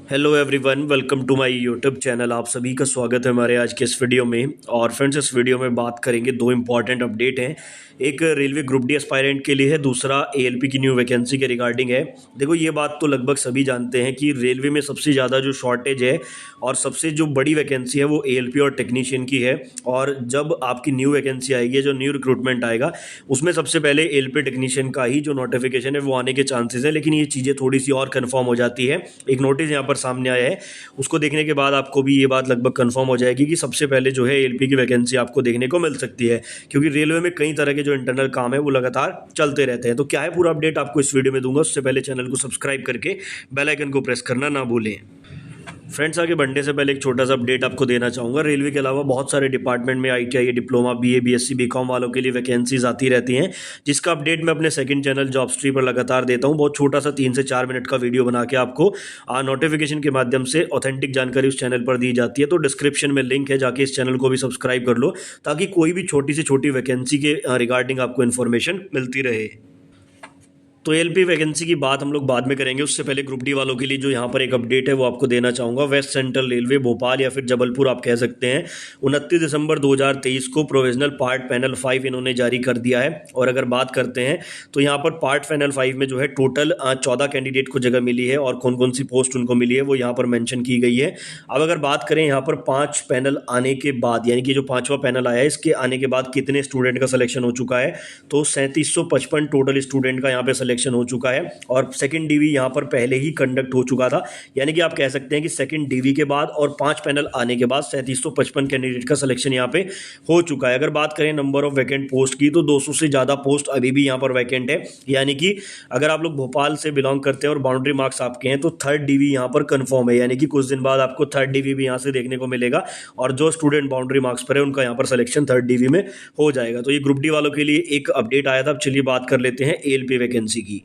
Hello everyone, welcome to my YouTube channel. आप सभी का स्वागत है हमारे आज के इस वीडियो में। और फ्रेंड्स, इस वीडियो में बात करेंगे दो इंपॉर्टेंट अपडेट हैं। एक रेलवे ग्रुप डी एस्पायरेंट के लिए है, दूसरा एएलपी की न्यू वैकेंसी के रिगार्डिंग है। देखो, ये बात तो लगभग सभी जानते हैं कि रेलवे में सबसे ज़्यादा जो शॉर्टेज है और सबसे जो बड़ी वैकेंसी है वो एएलपी और टेक्नीशियन की है। और जब आपकी न्यू वैकेंसी आएगी, जो न्यू रिक्रूटमेंट आएगा, उसमें सबसे पहले एएलपी टेक्नीशियन का ही जो नोटिफिकेशन है वो आने के चांसेस है। लेकिन ये चीज़ें थोड़ी सी और कन्फर्म हो जाती है। एक नोटिस यहाँ पर सामने आया है, उसको देखने के बाद आपको भी ये बात लगभग कंफर्म हो जाएगी कि सबसे पहले जो है एएलपी की वैकेंसी आपको देखने को मिल सकती है। क्योंकि रेलवे में कई तरह के जो इंटरनल काम है वो लगातार चलते रहते हैं। तो क्या है पूरा अपडेट आपको इस वीडियो में दूंगा। उससे पहले चैनल को सब्सक्राइब करके बेल आइकन को प्रेस करना ना भूलें। फ्रेंड्स, आगे बढ़ने से पहले एक छोटा सा अपडेट आपको देना चाहूँगा। रेलवे के अलावा बहुत सारे डिपार्टमेंट में ITI, diploma, BA, BSc, BCom वालों के लिए वैकेंसीज आती रहती हैं, जिसका अपडेट मैं अपने सेकंड चैनल जॉबस्ट्री पर लगातार देता हूँ। बहुत छोटा सा 3 से 4 मिनट का वीडियो बना के आपको नोटिफिकेशन के माध्यम से ऑथेंटिक जानकारी उस चैनल पर दी जाती है। तो डिस्क्रिप्शन में लिंक है, जाके इस चैनल को भी सब्सक्राइब कर लो, ताकि कोई भी छोटी से छोटी वैकेंसी के रिगार्डिंग आपको इन्फॉर्मेशन मिलती रहे। तो एएलपी वैकेंसी की बात हम लोग बाद में करेंगे। उससे पहले ग्रुप डी वालों के लिए जो यहाँ पर एक अपडेट है वो आपको देना चाहूँगा। वेस्ट सेंट्रल रेलवे भोपाल या फिर जबलपुर आप कह सकते हैं, 29 दिसंबर 2023 को प्रोविजनल पार्ट पैनल 5 इन्होंने जारी कर दिया है। और अगर बात करते हैं तो यहाँ पर पार्ट पैनल 5 में जो है टोटल 14 कैंडिडेट को जगह मिली है। और कौन कौन सी पोस्ट उनको मिली है वो यहाँ पर मैंशन की गई है। अब अगर बात करें यहाँ पर 5 पैनल आने के बाद, यानी कि जो 5वां पैनल आया है, इसके आने के बाद कितने स्टूडेंट का सिलेक्शन हो चुका है, तो 3755 टोटल स्टूडेंट का यहाँ पे सिलेक्शन हो चुका है। और सेकंड डीवी यहां पर पहले ही कंडक्ट हो चुका था। यानी कि आप कह सकते हैं कि सेकंड डीवी के बाद और 5 पैनल आने के बाद 3755 कैंडिडेट का सिलेक्शन यहां पे हो चुका है। अगर बात करें नंबर ऑफ वैकेंट पोस्ट की, तो 200 से ज्यादा पोस्ट अभी भी यहां पर वैकेंट है। यानी कि अगर आप लोग भोपाल से बिलोंग करते हैं और बाउंड्री मार्क्स आपके हैं, तो थर्ड डीवी यहां पर कंफर्म है। यानी कि कुछ दिन बाद आपको थर्ड डीवी भी यहां से देखने को मिलेगा। और जो स्टूडेंट बाउंड्री मार्क्स पर है उनका यहां पर सिलेक्शन थर्ड डीवी में हो जाएगा। तो ये ग्रुप डी वालों के लिए एक अपडेट आया था। अब चलिए बात कर लेते हैं एएलपी वैकेंसी की।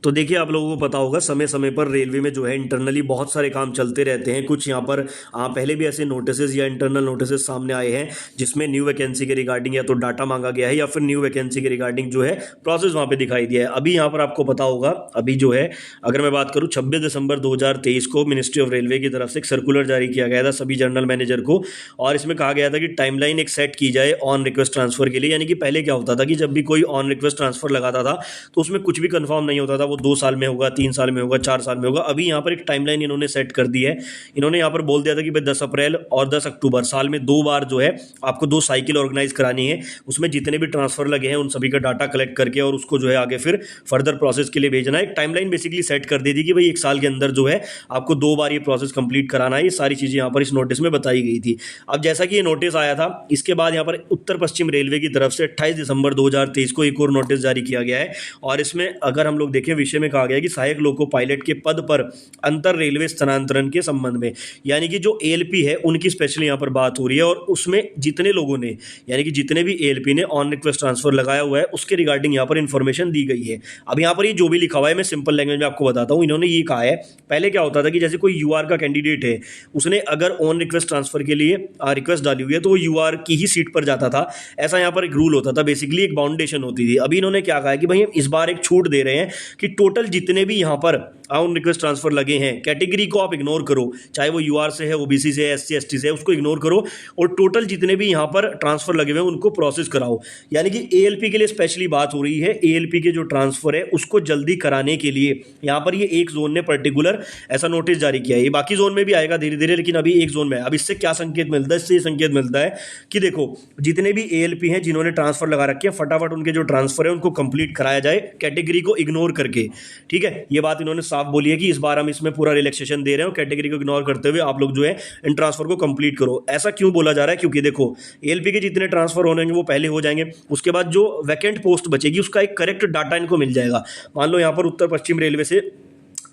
तो देखिए, आप लोगों को पता होगा समय समय पर रेलवे में जो है इंटरनली बहुत सारे काम चलते रहते हैं। कुछ यहाँ पर पहले भी ऐसे नोटिसेस या इंटरनल नोटिसेस सामने आए हैं, जिसमें न्यू वैकेंसी के रिगार्डिंग या तो डाटा मांगा गया है या फिर न्यू वैकेंसी के रिगार्डिंग जो है प्रोसेस वहाँ पे दिखाई दिया है। अभी यहाँ पर आपको पता होगा, अभी जो है अगर मैं बात करूँ, 26 दिसंबर 2023 को मिनिस्ट्री ऑफ रेलवे की तरफ से एक सर्कुलर जारी किया गया था सभी जनरल मैनेजर को। और इसमें कहा गया था कि टाइमलाइन एक सेट की जाए ऑन रिक्वेस्ट ट्रांसफर के लिए। यानी कि पहले क्या होता था कि जब भी कोई ऑन रिक्वेस्ट ट्रांसफर लगाता था तो उसमें कुछ भी कंफर्म नहीं होता था, वो 2 साल में होगा, 3 साल में होगा, 4 साल में होगा। अभी यहाँ पर एक टाइमलाइन इन्होंने सेट कर दी है। इन्होंने यहाँ पर बोल दिया था कि भाई 10 अप्रैल और 10 अक्टूबर साल में 2 बार जो है आपको 2 साइकिल ऑर्गेनाइज करानी है। उसमें जितने भी ट्रांसफर लगे हैं उन सभी का डाटा कलेक्ट करके और उसको जो है आगे फिर फर्दर प्रोसेस के लिए भेजना है। एक टाइमलाइन बेसिकली सेट कर दी थी कि भाई 1 साल के अंदर जो है आपको 2 बार ये प्रोसेस कंप्लीट कराना है। ये सारी चीजें यहाँ पर इस नोटिस में बताई गई थी। अब जैसा कि ये नोटिस आया था, इसके बाद यहाँ पर उत्तर पश्चिम रेलवे की तरफ से 28 दिसंबर 2023 को एक और नोटिस जारी किया गया है। और इसमें अगर हम लोग देखें, विषय में कहा गया है कि सहायक लोको पायलट के पद पर अंतर रेलवे स्थानांतरण के संबंध में। यानी कि जो एएलपी है उनकी स्पेशली यहां पर बात हो रही है। और उसमें जितने लोगों ने, यानी कि जितने भी एएलपी ने ऑन रिक्वेस्ट ट्रांसफर लगाया हुआ है, उसके रिगार्डिंग यहां पर इंफॉर्मेशन दी गई है। अब यहां पर ये जो भी लिखा हुआ है, मैं सिंपल लैंग्वेज में आपको बताता हूं। इन्होंने ये कहा है, पहले क्या होता था कि जैसे कोई यूआर का कैंडिडेट है, उसने अगर ऑन रिक्वेस्ट ट्रांसफर के लिए रिक्वेस्ट डाली हुई है तो वो यूआर की ही सीट पर जाता था। ऐसा यहां पर एक रूल होता था, बेसिकली एक बाउंडेशन होती थी। अभी इन्होंने क्या कहा है कि भाई हम इस बार एक छूट दे रहे हैं कि टोटल जितने भी यहां पर ऑन रिक्वेस्ट ट्रांसफर लगे हैं, कैटेगरी को आप इग्नोर करो, चाहे वो यूआर से है, ओबीसी से है, एससी एसटी से है, उसको इग्नोर करो। और टोटल जितने भी यहां पर ट्रांसफर लगे हुए हैं उनको प्रोसेस कराओ। यानी कि एएलपी के लिए स्पेशली बात हो रही है। एएलपी के जो ट्रांसफर है उसको जल्दी कराने के लिए यहां पर ये एक जोन ने पर्टिकुलर ऐसा नोटिस जारी किया है। ये बाकी जोन में भी आएगा धीरे धीरे, लेकिन अभी एक जोन में है। अब इससे क्या संकेत मिलता है? इससे संकेत मिलता है कि देखो, जितने भी एएलपी हैं जिन्होंने ट्रांसफर लगा रखे हैं, फटाफट उनके जो ट्रांसफर है उनको कंप्लीट कराया जाए, कैटेगरी को इग्नोर करके। ठीक है, ये बात इन्होंने साफ बोली है कि इस बार हम इसमें पूरा रिलैक्सेशन दे रहे हैं, कैटेगरी को इग्नोर करते हुए आप लोग जो है इन ट्रांसफर को कंप्लीट करो। ऐसा क्यों बोला जा रहा है? क्योंकि देखो, एएलपी के जितने ट्रांसफर होंगे वो पहले हो जाएंगे, उसके बाद जो वैकेंट पोस्ट बचेगी उसका एक करेक्ट डाटा इनको मिल जाएगा। मान लो यहाँ पर उत्तर पश्चिम रेलवे से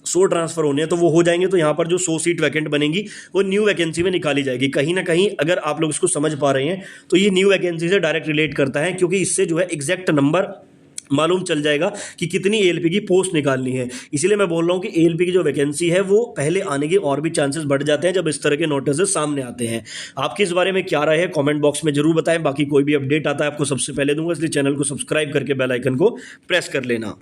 100 ट्रांसफर होने हैं तो वो हो जाएंगे, तो यहाँ पर जो 100 सीट वैकेंट बनेंगी वो न्यू वैकेंसी में निकाली जाएगी। कहीं ना कहीं अगर आप लोग इसको समझ पा रहे हैं तो ये न्यू वैकेंसी से डायरेक्ट रिलेट करता है, क्योंकि इससे जो है एग्जैक्ट नंबर मालूम चल जाएगा कि कितनी एएलपी की पोस्ट निकालनी है। इसीलिए मैं बोल रहा हूं कि एएलपी की जो वैकेंसी है वो पहले आने के और भी चांसेस बढ़ जाते हैं जब इस तरह के नोटिस सामने आते हैं। आपकी इस बारे में क्या राय है कमेंट बॉक्स में जरूर बताएं। बाकी कोई भी अपडेट आता है आपको सबसे पहले दूंगा, इसलिए चैनल को सब्सक्राइब करके बेल आइकन को प्रेस कर लेना।